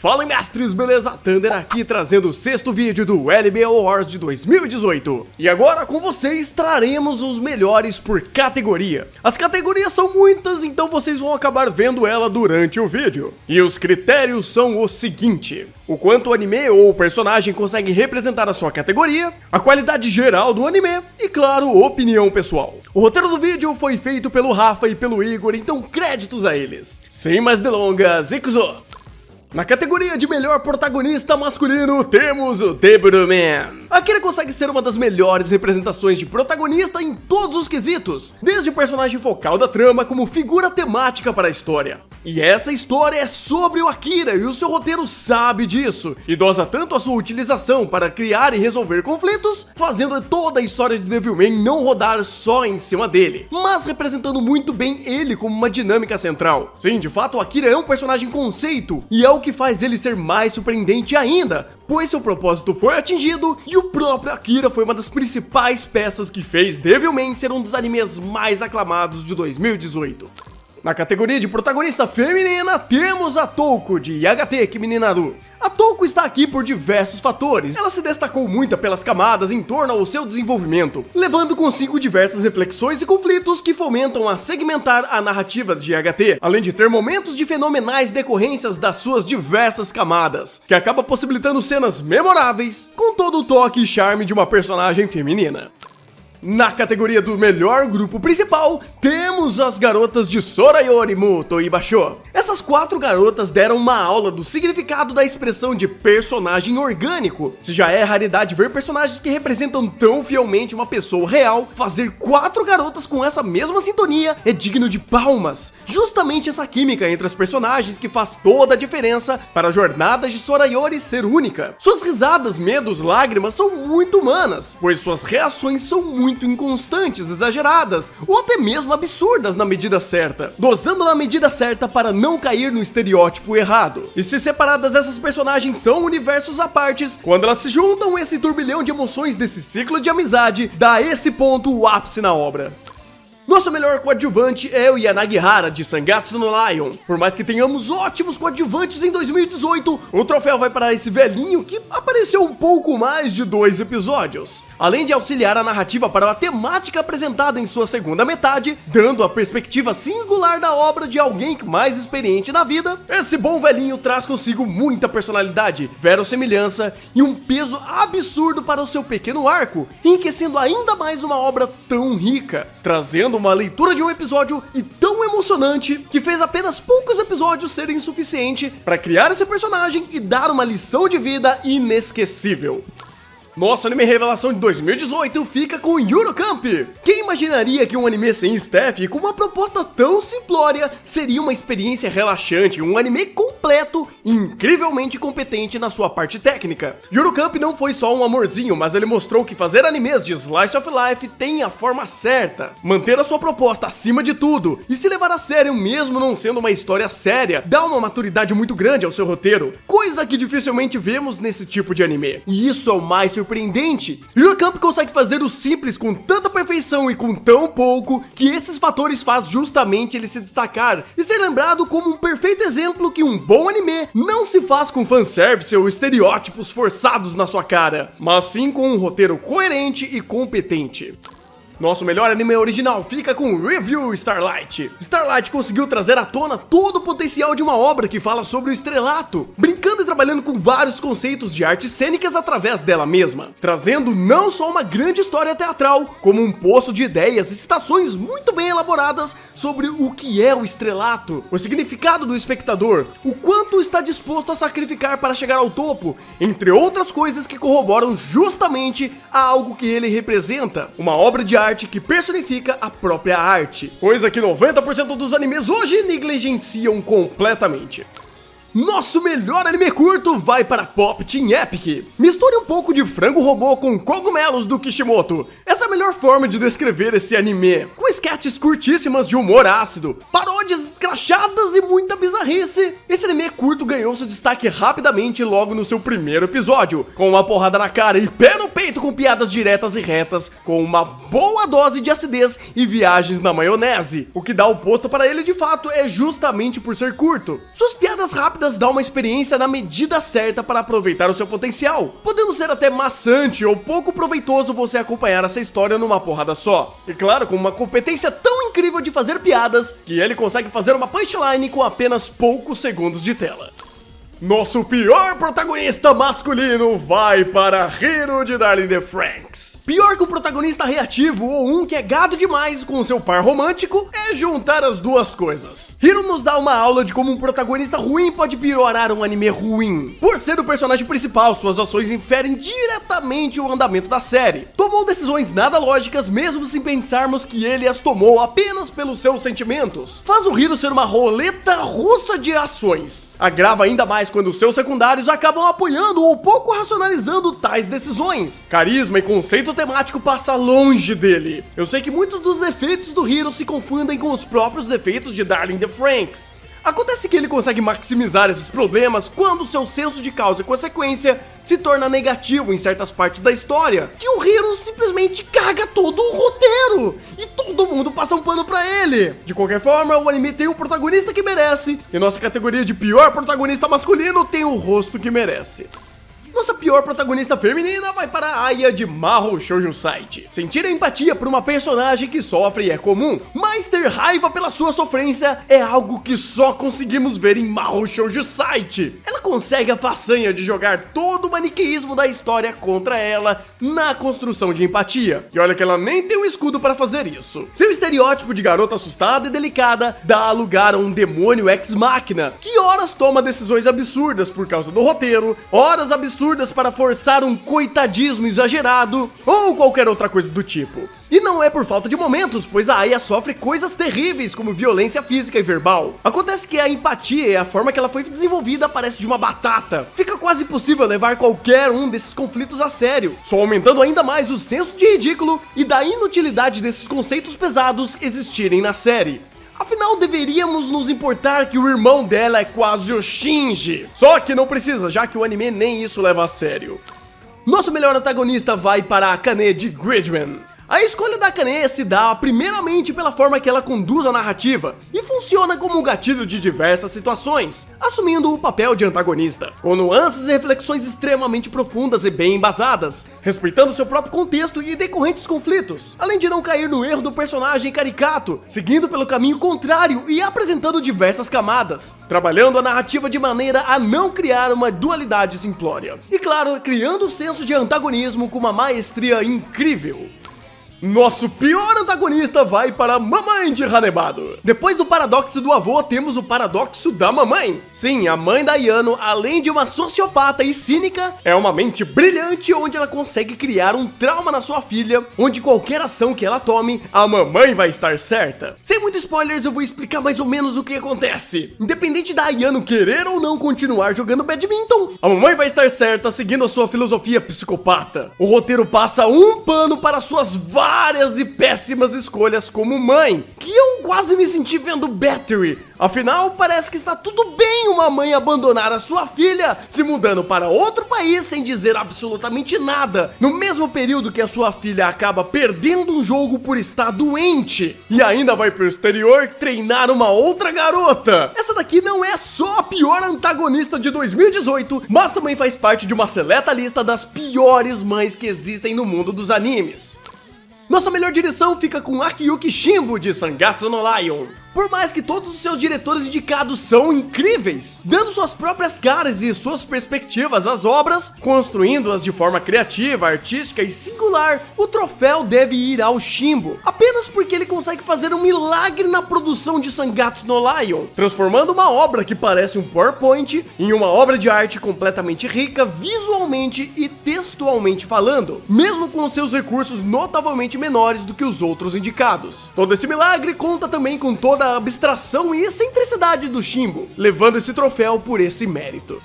Fala mestres, beleza? Thunder aqui trazendo o sexto vídeo do LB Awards de 2018. E agora com vocês traremos os melhores por categoria. As categorias são muitas, então vocês vão acabar vendo ela durante o vídeo. E os critérios são o seguinte: o quanto o anime ou o personagem consegue representar a sua categoria, a qualidade geral do anime e, claro, opinião pessoal. O roteiro do vídeo foi feito pelo Rafa e pelo Igor, então créditos a eles. Sem mais delongas, Ikuzo! Na categoria de melhor protagonista masculino, temos o Debudo Man. Akira consegue ser uma das melhores representações de protagonista em todos os quesitos, desde o personagem focal da trama como figura temática para a história. E essa história é sobre o Akira e o seu roteiro sabe disso, e dosa tanto a sua utilização para criar e resolver conflitos, fazendo toda a história de Devilman não rodar só em cima dele, mas representando muito bem ele como uma dinâmica central. Sim, de fato o Akira é um personagem conceito, e é o que faz ele ser mais surpreendente ainda, pois seu propósito foi atingido e o próprio Akira foi uma das principais peças que fez Devilman ser um dos animes mais aclamados de 2018. Na categoria de protagonista feminina, temos a Touko de Yagate Kimi Naru. A Touko está aqui por diversos fatores. Ela se destacou muito pelas camadas em torno ao seu desenvolvimento, levando consigo diversas reflexões e conflitos que fomentam a segmentar a narrativa de Yagate, além de ter momentos de fenomenais decorrências das suas diversas camadas, que acaba possibilitando cenas memoráveis, com todo o toque e charme de uma personagem feminina. Na categoria do melhor grupo principal, temos as garotas de Sorayori Muto e Basho. Essas 4 garotas deram uma aula do significado da expressão de personagem orgânico. Se já é raridade ver personagens que representam tão fielmente uma pessoa real, fazer 4 garotas com essa mesma sintonia é digno de palmas. Justamente essa química entre as personagens que faz toda a diferença para a jornada de Sorayori ser única. Suas risadas, medos, lágrimas são muito humanas, pois suas reações são muito inconstantes, exageradas, ou até mesmo absurdas na medida certa, dosando na medida certa para não cair no estereótipo errado. E se separadas, essas personagens são universos à partes, quando elas se juntam, esse turbilhão de emoções desse ciclo de amizade dá esse ponto o ápice na obra. Nosso melhor coadjuvante é o Yanagihara de Sangatsu no Lion. Por mais que tenhamos ótimos coadjuvantes em 2018, o troféu vai para esse velhinho que apareceu um pouco mais de 2 episódios. Além de auxiliar a narrativa para a temática apresentada em sua segunda metade, dando a perspectiva singular da obra de alguém mais experiente na vida, esse bom velhinho traz consigo muita personalidade, verossimilhança e um peso absurdo para o seu pequeno arco, enriquecendo ainda mais uma obra tão rica, trazendo uma leitura de um episódio e tão emocionante que fez apenas poucos episódios serem suficiente para criar esse personagem e dar uma lição de vida inesquecível. Nosso anime revelação de 2018 fica com Yuru Camp. Quem imaginaria que um anime sem staff e com uma proposta tão simplória seria uma experiência relaxante, um anime completo e incrivelmente competente na sua parte técnica. Yuru Camp não foi só um amorzinho, mas ele mostrou que fazer animes de Slice of Life tem a forma certa. Manter a sua proposta acima de tudo e se levar a sério mesmo não sendo uma história séria, dá uma maturidade muito grande ao seu roteiro, coisa que dificilmente vemos nesse tipo de anime. E isso é o mais surpreendente. Yuru Camp consegue fazer o simples com tanta perfeição e com tão pouco que esses fatores faz justamente ele se destacar e ser lembrado como um perfeito exemplo que um bom anime não se faz com fanservice ou estereótipos forçados na sua cara, mas sim com um roteiro coerente e competente. Nosso melhor anime original fica com Review Starlight. Starlight conseguiu trazer à tona todo o potencial de uma obra que fala sobre o estrelato, brincando e trabalhando com vários conceitos de artes cênicas através dela mesma, trazendo não só uma grande história teatral, como um poço de ideias e citações muito bem elaboradas sobre o que é o estrelato, o significado do espectador, o quanto está disposto a sacrificar para chegar ao topo, entre outras coisas que corroboram justamente a algo que ele representa, uma obra de arte que personifica a própria arte, coisa que 90% dos animes hoje negligenciam completamente. Nosso melhor anime curto vai para Pop Team Epic. Misture um pouco de frango robô com cogumelos do Kishimoto. Essa é a melhor forma de descrever esse anime, com sketches curtíssimas de humor ácido, paródias escrachadas e muita bizarrice. Esse anime curto ganhou seu destaque rapidamente logo no seu primeiro episódio, com uma porrada na cara e pé no peito com piadas diretas e retas, com uma boa dose de acidez e viagens na maionese. O que dá o posto para ele de fato é justamente por ser curto. Suas piadas rápidas rápidas dá uma experiência na medida certa para aproveitar o seu potencial, podendo ser até maçante ou pouco proveitoso você acompanhar essa história numa porrada só. E claro, com uma competência tão incrível de fazer piadas, que ele consegue fazer uma punchline com apenas poucos segundos de tela. Nosso pior protagonista masculino vai para Hiro de Darling in the Franxx. Pior que um protagonista reativo ou um que é gado demais com seu par romântico é juntar as duas coisas. Hiro nos dá uma aula de como um protagonista ruim pode piorar um anime ruim. Por ser o personagem principal, suas ações inferem diretamente o andamento da série. Tomou decisões nada lógicas mesmo sem pensarmos que ele as tomou apenas pelos seus sentimentos. Faz o Hiro ser uma roleta russa de ações. Agrava ainda mais quando seus secundários acabam apoiando ou pouco racionalizando tais decisões. Carisma e conceito temático passa longe dele. Eu sei que muitos dos defeitos do Hiro se confundem com os próprios defeitos de Darling in the Franxx. Acontece que ele consegue maximizar esses problemas quando seu senso de causa e consequência se torna negativo em certas partes da história, que o Hiro simplesmente caga todo o roteiro e todo mundo passa um pano pra ele. De qualquer forma, o anime tem o protagonista que merece e nossa categoria de pior protagonista masculino tem o rosto que merece. Nossa pior protagonista feminina vai para a Aya de Mahou Shoujo Site. Sentir a empatia por uma personagem que sofre é comum, mas ter raiva pela sua sofrência é algo que só conseguimos ver em Mahou Shoujo Site. Ela consegue a façanha de jogar todo o maniqueísmo da história contra ela na construção de empatia. E olha que ela nem tem um escudo para fazer isso. Seu estereótipo de garota assustada e delicada dá lugar a um demônio ex-máquina, que horas toma decisões absurdas por causa do roteiro, horas absurdas para forçar um coitadismo exagerado ou qualquer outra coisa do tipo. E não é por falta de momentos, pois a Aya sofre coisas terríveis como violência física e verbal. Acontece que a empatia e a forma que ela foi desenvolvida parece de uma batata. Fica quase impossível levar qualquer um desses conflitos a sério, só aumentando ainda mais o senso de ridículo e da inutilidade desses conceitos pesados existirem na série. Afinal, deveríamos nos importar que o irmão dela é quase o Shinji. Só que não precisa, já que o anime nem isso leva a sério. Nosso melhor antagonista vai para a Akane de Gridman. A escolha da Akane se dá primeiramente pela forma que ela conduz a narrativa e funciona como um gatilho de diversas situações, assumindo o papel de antagonista, com nuances e reflexões extremamente profundas e bem embasadas, respeitando seu próprio contexto e decorrentes conflitos, além de não cair no erro do personagem caricato, seguindo pelo caminho contrário e apresentando diversas camadas, trabalhando a narrativa de maneira a não criar uma dualidade simplória, e claro, criando o senso de antagonismo com uma maestria incrível. Nosso pior antagonista vai para a mamãe de Hanebado. Depois do paradoxo do avô, temos o paradoxo da mamãe. Sim, a mãe da Ayano, além de uma sociopata e cínica, é uma mente brilhante onde ela consegue criar um trauma na sua filha, onde qualquer ação que ela tome, a mamãe vai estar certa. Sem muitos spoilers, eu vou explicar mais ou menos o que acontece. Independente da Ayano querer ou não continuar jogando badminton, a mamãe vai estar certa seguindo a sua filosofia psicopata. O roteiro passa um pano para suas várias e péssimas escolhas como mãe, que eu quase me senti vendo Battery. Afinal, parece que está tudo bem uma mãe abandonar a sua filha, se mudando para outro país sem dizer absolutamente nada, no mesmo período que a sua filha acaba perdendo um jogo por estar doente, e ainda vai pro exterior treinar uma outra garota. Essa daqui não é só a pior antagonista de 2018, mas também faz parte de uma seleta lista das piores mães que existem no mundo dos animes. Nossa melhor direção fica com Akiyuki Shimbo de Sangatsu no Lion. Por mais que todos os seus diretores indicados são incríveis, dando suas próprias caras e suas perspectivas às obras, construindo-as de forma criativa, artística e singular, o troféu deve ir ao Shimbo, apenas porque ele consegue fazer um milagre na produção de Sangatsu no Lion, transformando uma obra que parece um PowerPoint em uma obra de arte completamente rica visualmente e textualmente falando, mesmo com seus recursos notavelmente menores do que os outros indicados. Todo esse milagre conta também com toda a abstração e excentricidade do Shimbo, levando esse troféu por esse mérito.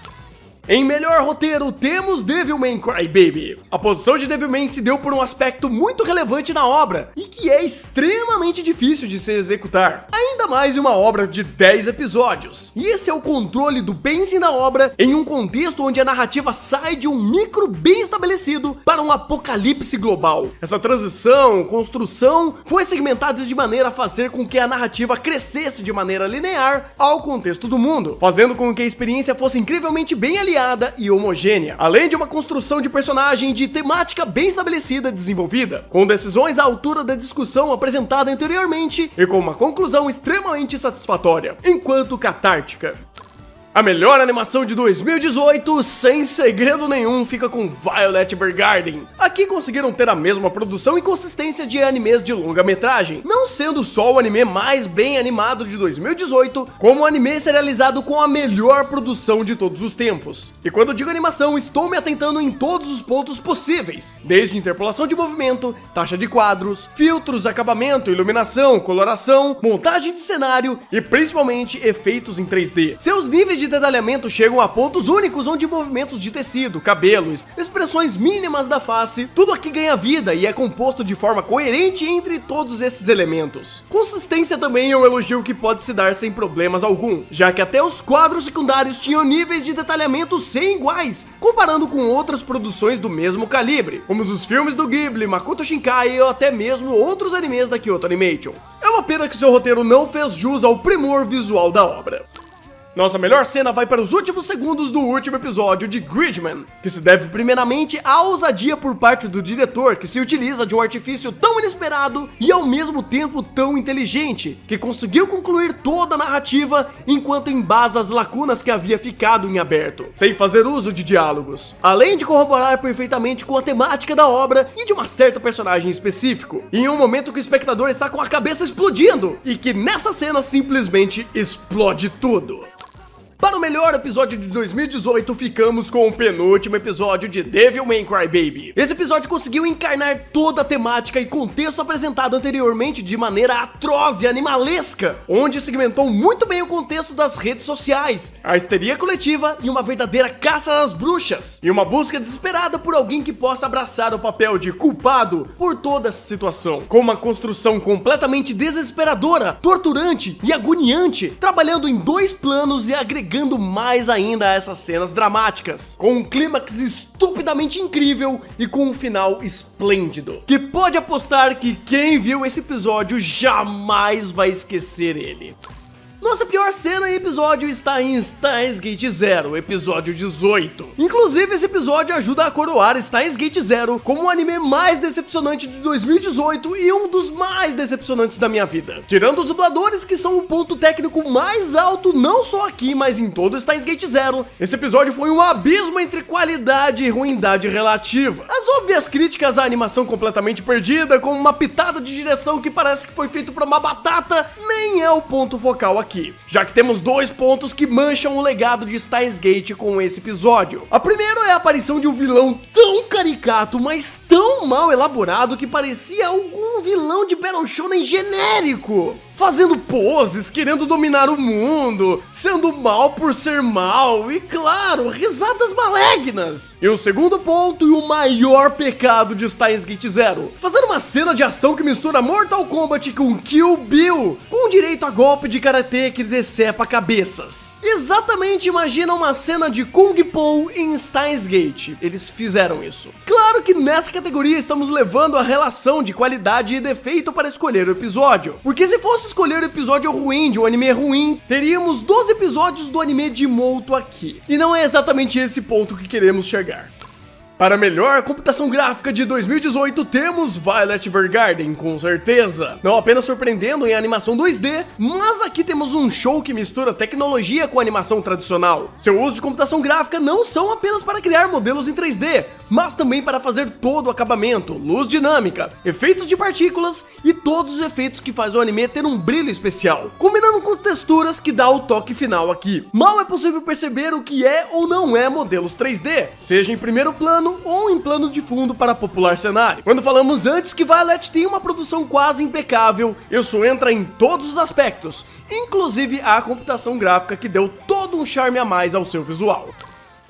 Em melhor roteiro, temos Devilman Crybaby. A posição de Devilman se deu por um aspecto muito relevante na obra e que é extremamente difícil de se executar, ainda mais em uma obra de 10 episódios. E esse é o controle do pacing da obra em um contexto onde a narrativa sai de um micro bem estabelecido para um apocalipse global. Essa transição, construção, foi segmentada de maneira a fazer com que a narrativa crescesse de maneira linear ao contexto do mundo, fazendo com que a experiência fosse incrivelmente bem aliada e homogênea, além de uma construção de personagem de temática bem estabelecida e desenvolvida, com decisões à altura da discussão apresentada anteriormente e com uma conclusão extremamente satisfatória, enquanto catártica. A melhor animação de 2018, sem segredo nenhum, fica com Violet Evergarden. Aqui conseguiram ter a mesma produção e consistência de animes de longa-metragem, não sendo só o anime mais bem animado de 2018, como o anime serializado com a melhor produção de todos os tempos. E quando digo animação, estou me atentando em todos os pontos possíveis, desde interpolação de movimento, taxa de quadros, filtros, acabamento, iluminação, coloração, montagem de cenário e principalmente efeitos em 3D. Seus níveis de detalhamento chegam a pontos únicos onde movimentos de tecido, cabelo, expressões mínimas da face, tudo aqui ganha vida e é composto de forma coerente entre todos esses elementos. Consistência também é um elogio que pode se dar sem problemas algum, já que até os quadros secundários tinham níveis de detalhamento sem iguais, comparando com outras produções do mesmo calibre, como os filmes do Ghibli, Makoto Shinkai ou até mesmo outros animes da Kyoto Animation. É uma pena que seu roteiro não fez jus ao primor visual da obra. Nossa melhor cena vai para os últimos segundos do último episódio de Gridman, que se deve primeiramente à ousadia por parte do diretor, que se utiliza de um artifício tão inesperado e ao mesmo tempo tão inteligente, que conseguiu concluir toda a narrativa enquanto embasa as lacunas que havia ficado em aberto, sem fazer uso de diálogos, além de corroborar perfeitamente com a temática da obra e de uma certa personagem específico, em um momento que o espectador está com a cabeça explodindo, e que nessa cena simplesmente explode tudo. Para o melhor episódio de 2018, ficamos com o penúltimo episódio de Devilman Crybaby. Esse episódio conseguiu encarnar toda a temática e contexto apresentado anteriormente de maneira atroz e animalesca, onde segmentou muito bem o contexto das redes sociais, a histeria coletiva e uma verdadeira caça às bruxas, e uma busca desesperada por alguém que possa abraçar o papel de culpado por toda essa situação, com uma construção completamente desesperadora, torturante e agoniante, trabalhando em 2 planos e agregando mais ainda a essas cenas dramáticas, com um clímax estupidamente incrível e com um final esplêndido, que pode apostar que quem viu esse episódio jamais vai esquecer ele. Nossa pior cena e episódio está em Steins Gate Zero, episódio 18. Inclusive, esse episódio ajuda a coroar Steins Gate Zero como o anime mais decepcionante de 2018 e um dos mais decepcionantes da minha vida. Tirando os dubladores, que são o ponto técnico mais alto não só aqui, mas em todo Steins Gate Zero, esse episódio foi um abismo entre qualidade e ruindade relativa. As óbvias críticas à animação completamente perdida, com uma pitada de direção que parece que foi feito pra uma batata, nem é o ponto focal aqui, já que temos 2 pontos que mancham o legado de Steins Gate com esse episódio. A primeira é a aparição de um vilão tão caricato, mas tão mal elaborado que parecia algum vilão de Battle Shonen genérico, fazendo poses, querendo dominar o mundo, sendo mal por ser mal e, claro, risadas malignas. E o segundo ponto e o maior pecado de Steins Gate Zero, fazer uma cena de ação que mistura Mortal Kombat com Kill Bill, com direito a golpe de karatê que decepa cabeças. Exatamente, imagina uma cena de Kung Po em Steins Gate. Eles fizeram isso. Claro que nessa categoria estamos levando a relação de qualidade e defeito para escolher o episódio, porque se fosse escolher o episódio ruim de um anime ruim, teríamos 12 episódios do anime de Molto aqui. E não é exatamente esse ponto que queremos chegar. Para a melhor computação gráfica de 2018, temos Violet Evergarden, com certeza. Não apenas surpreendendo em animação 2D, mas aqui temos um show que mistura tecnologia com animação tradicional. Seu uso de computação gráfica não são apenas para criar modelos em 3D, mas também para fazer todo o acabamento, luz dinâmica, efeitos de partículas e todos os efeitos que faz o anime ter um brilho especial, combinando com as texturas que dá o toque final aqui. Mal é possível perceber o que é ou não é modelos 3D, seja em primeiro plano ou em plano de fundo para popular cenário. Quando falamos antes que Violet tem uma produção quase impecável, isso entra em todos os aspectos, inclusive a computação gráfica que deu todo um charme a mais ao seu visual.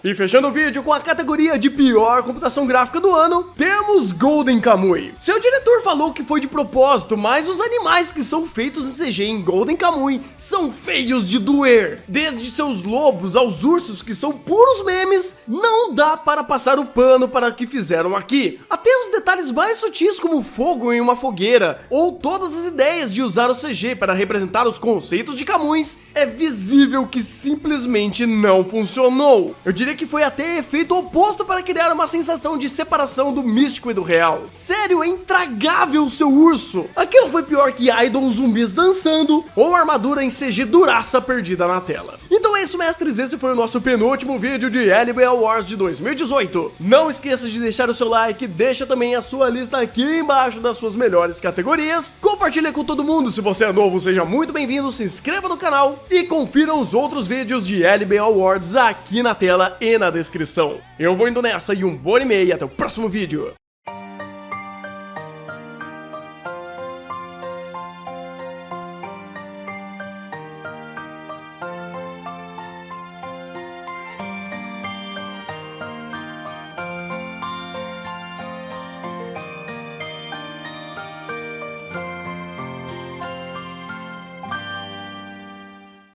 E fechando o vídeo com a categoria de pior computação gráfica do ano, temos Golden Kamuy. Seu diretor falou que foi de propósito, mas os animais que são feitos em CG em Golden Kamuy são feios de doer. Desde seus lobos aos ursos, que são puros memes, não dá para passar o pano para o que fizeram aqui. Até os detalhes mais sutis, como fogo em uma fogueira, ou todas as ideias de usar o CG para representar os conceitos de Camuys, é visível que simplesmente não funcionou. Eu diria que foi até efeito oposto para criar uma sensação de separação do místico e do real. Sério, é intragável o seu urso. Aquilo foi pior que idol zumbis dançando ou armadura em CG duraça perdida na tela. Então é isso, mestres, esse foi o nosso penúltimo vídeo de LB Awards de 2018. Não esqueça de deixar o seu like, deixa também a sua lista aqui embaixo das suas melhores categorias, compartilha com todo mundo, se você é novo, seja muito bem-vindo, se inscreva no canal e confira os outros vídeos de LB Awards aqui na tela e na descrição. Eu vou indo nessa e um bom anime e até o próximo vídeo.